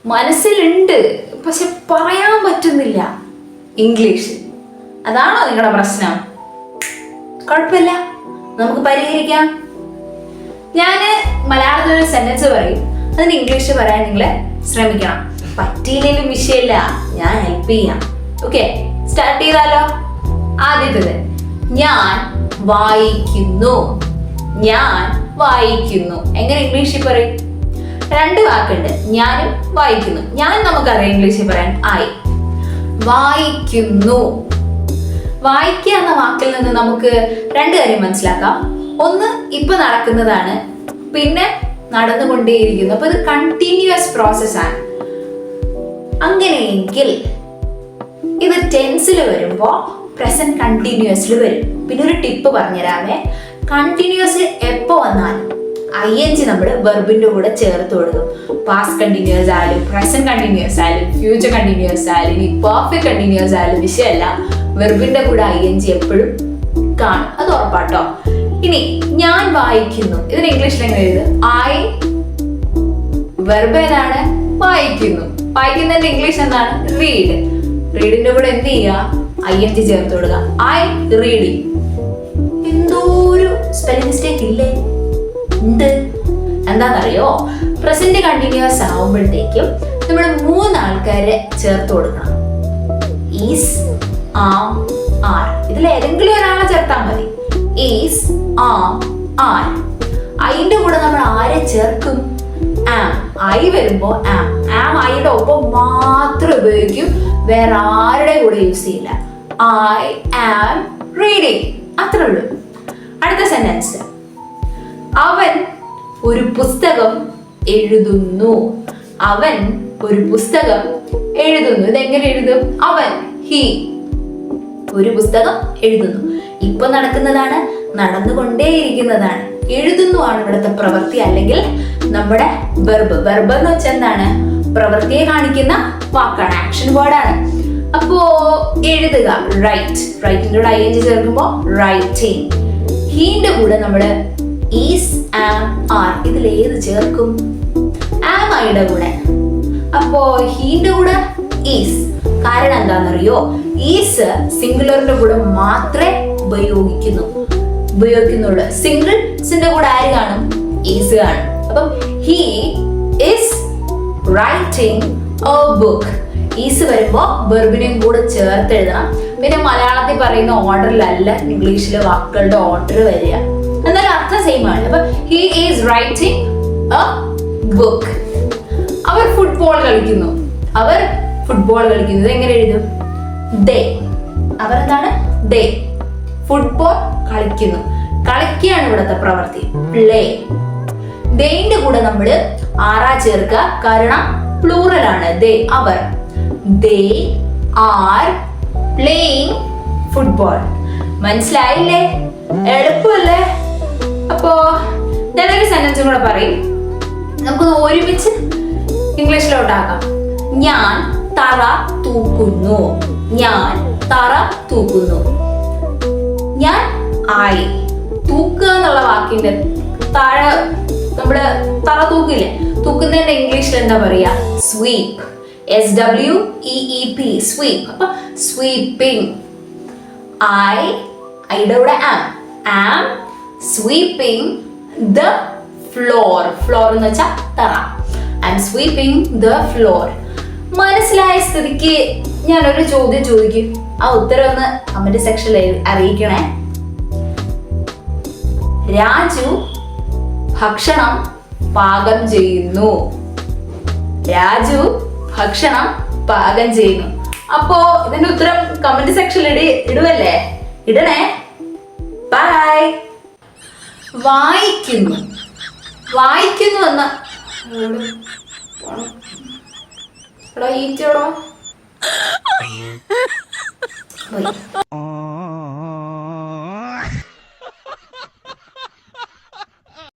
മനസ്സിലുണ്ട്, പക്ഷെ പറയാൻ പറ്റുന്നില്ല ഇംഗ്ലീഷ്. അതാണോ നിങ്ങളുടെ പ്രശ്നം? കുഴപ്പമില്ല, നമുക്ക് പരിഹരിക്കാം. ഞാൻ മലയാളത്തിൽ ഒരു സെന്റൻസ് പറയും, അതിന് ഇംഗ്ലീഷ് പറയാൻ നിങ്ങൾ ശ്രമിക്കണം. പറ്റിയില്ലെങ്കിലും വിഷയമില്ല, ഞാൻ ഹെൽപ്പ് ചെയ്യാം. ഓക്കെ, സ്റ്റാർട്ട് ചെയ്താലോ? ആദ്യത്തേത്, ഞാൻ വായിക്കുന്നു. ഞാൻ വായിക്കുന്നു. എങ്ങനെ ഇംഗ്ലീഷിൽ പറയും? രണ്ട് വാക്കുണ്ട്, ഞാനും വായിക്കുന്നു. ഞാൻ നമുക്കറിയാം ഇംഗ്ലീഷിൽ പറയാൻ ആയി. വായിക്കുന്നു. വായിക്കുക എന്ന വാക്കിൽ നിന്ന് നമുക്ക് രണ്ട് കാര്യം മനസ്സിലാക്കാം. ഒന്ന്, ഇപ്പൊ നടക്കുന്നതാണ്, പിന്നെ നടന്നുകൊണ്ടേയിരിക്കുന്നു. അപ്പൊ ഇത് കണ്ടിന്യൂസ് പ്രോസസ്സാണ്. അങ്ങനെയെങ്കിൽ ഇത് ടെൻസിൽ വരുമ്പോ പ്രസന്റ് കണ്ടിന്യൂസിൽ വരും. പിന്നെ ഒരു ടിപ്പ് പറഞ്ഞുതരാമേ. കണ്ടിന്യൂസ് എപ്പോ വന്നാലും ING നമ്മൾ വെർബിന്റെ കൂടെ ചേർത്ത് കൊടുക്കും. പാസ്റ്റ് കണ്ടിന്യൂസ് ആയാലും, പ്രസന്റ് കണ്ടിന്യൂസ് ആയാലും, ഫ്യൂച്ചർ കണ്ടിന്യൂസ് ആയാലും, ഇനി പെർഫെക്റ്റ് കണ്ടിന്യൂസ് ആയാലും വിഷയമല്ല, വെർബിന്റെ കൂടെ ING എപ്പോഴും കാണും. അത് ഉറപ്പാട്ടോ. ഇനി ഞാൻ വായിക്കുന്നു, ഇതിന് ഇംഗ്ലീഷിൽ എങ്ങനെ എഴുതും? ഐ, വെർബ് ഏതാണ്? വായിക്കുന്നു. വായിക്കുന്നതിന്റെ ഇംഗ്ലീഷ് എന്താണ്? റീഡ്. റീഡിന്റെ കൂടെ എന്ത് ചെയ്യുക? ING ചേർത്ത് കൊടുക്കുക. I reading. എന്തോ ഒരു സ്പെല്ലിംഗ് മിസ്റ്റേക്ക് ഇല്ലേ? ഉണ്ട്. എന്താണെന്നറിയോ? പ്രസന്റ് കണ്ടിന്യൂസ് ആവുമ്പോഴത്തേക്കും നമ്മൾ 3 ആൾക്കാരെ ചേർത്ത് കൊടുക്കണം. Is, am, are. ഇതിൽ ഏതെങ്കിലും ഒരാളെ ചേർത്താൽ മതി. Is, am, are. അതിന്റെ കൂടെ നമ്മൾ ആരെ ചേർക്കും? ആം. ഐ വരുമ്പോ ആം. ആം ഐയുടെ ഒപ്പം മാത്രം ഉപയോഗിക്കും, വേറെ ആരുടെ കൂടെ യൂസ് ചെയ്യില്ല. I am reading. അത്രേ ഉള്ളൂ. അടുത്ത സെന്റൻസ്, അവൻ ഒരു പുസ്തകം എഴുതുന്നു. അവൻ ഒരു പുസ്തകം എഴുതുന്നു. ഇതെങ്ങനെ എഴുതും? അവൻ, ഹി, ഒരു പുസ്തകം എഴുതുന്നു. ഇപ്പൊ നടക്കുന്നതാണ്, നടന്നുകൊണ്ടേയിരിക്കുന്നതാണ്. എഴുതുന്നു ആണ് ഇവിടുത്തെ പ്രവൃത്തി, അല്ലെങ്കിൽ നമ്മുടെ വെർബ്. വെർബ് എന്ന് വെച്ചാൽ എന്താണ്? പ്രവൃത്തിയെ കാണിക്കുന്ന വാക്കാണ്, ആക്ഷൻ വേർഡാണ്. അപ്പോ എഴുതുക, റൈറ്റ്. റൈറ്റിന്റെ കൂടെ ING ചേർക്കുമ്പോ റൈറ്റിംഗ്. ഹീന്റെ കൂടെ നമ്മള് ഈസ്, ആം, ആർ. ഇതിൽ ഏത് ചേർക്കും? ആം ഐയുടെ കൂടെ. അപ്പോ ഹീന്റെ കൂടെ ഈസ്. കാരണം എന്താണെന്നറിയോ? ഈസ് സിംഗുലറിന്റെ കൂടെ മാത്രമേ ഉപയോഗിക്കുന്നുള്ളൂ. സിംഗിൾസിന്റെ കൂടെ ആര് കാണും? ഈസ് കാണും. അപ്പം he is writing a book. Is വരുമ്പോ വെർബിനെയും കൂടെ ചേർത്ത് എഴുതണം. പിന്നെ മലയാളത്തിൽ പറയുന്ന ഓർഡറിലല്ല ഇംഗ്ലീഷിലെ വാക്കുകളുടെ ഓർഡർ വരിക, എന്നാലും അർത്ഥം സെയിം ആണ്. അപ്പൊ he is writing a book. അവർ ഫുട്ബോൾ കളിക്കുന്നു. അവർ ഫുട്ബോൾ കളിക്കുന്നത് എങ്ങനെ എഴുതും? ദേ. അവർ എന്താണ്? ദേ ഫുട്ബോൾ കളിക്കുന്നു. കളിക്കുകയാണ് ഇവിടുത്തെ പ്രവൃത്തി, പ്ലേ. ദേന്റെ കൂടെ നമ്മള് ആറാ ചേർക്കുക, കാരണം പ്ലൂറൽ ആണ്. ദേ, അവർ. They are playing football. മനസ്സിലായില്ലേ? എളുപ്പമല്ലേ? അപ്പോ ഞാനൊരു സെന്റൻസും കൂടെ പറയും, നമുക്കൊന്ന് ഒരുമിച്ച് ഇംഗ്ലീഷിലോട്ടാക്കാം. ഞാൻ തറ തൂക്കുന്നു. ഞാൻ തറ തൂക്കുന്നു. ഞാൻ ആയി. തൂക്കുക എന്നുള്ള വാക്കിന്റെ താഴെ നമ്മള് തറ തൂക്കില്ലേ? തൂക്കുന്നതിന്റെ ഇംഗ്ലീഷിൽ എന്താ പറയാ? സ്വീപ്പ്. SWEEP, sweep. അപ്പൊ സ്വീപ്പിംഗ്. ഐയുടെ കൂടെ am sweeping the floor. Floor എന്ന് വെച്ചാൽ തറ. I am sweeping the floor. മനസ്സിലായ സ്ഥിതിക്ക് ഞാനൊരു ചോദ്യം ചോദിക്കും, ആ ഉത്തരം ഒന്ന് കമന്റ് സെക്ഷനിൽ അറിയിക്കണേ. രാജു ഭക്ഷണം പാകം ചെയ്യുന്നു. രാജു ഭക്ഷണം പാകം ചെയ്യുന്നു. അപ്പോ ഇതിന്റെ ഉത്തരം കമന്റ് സെക്ഷനിൽ ഇടുവല്ലേ? ഇടണേ. ബൈ. വായിക്കുന്നു. വായിക്കുന്നു എന്ന ഈറ്റോടോ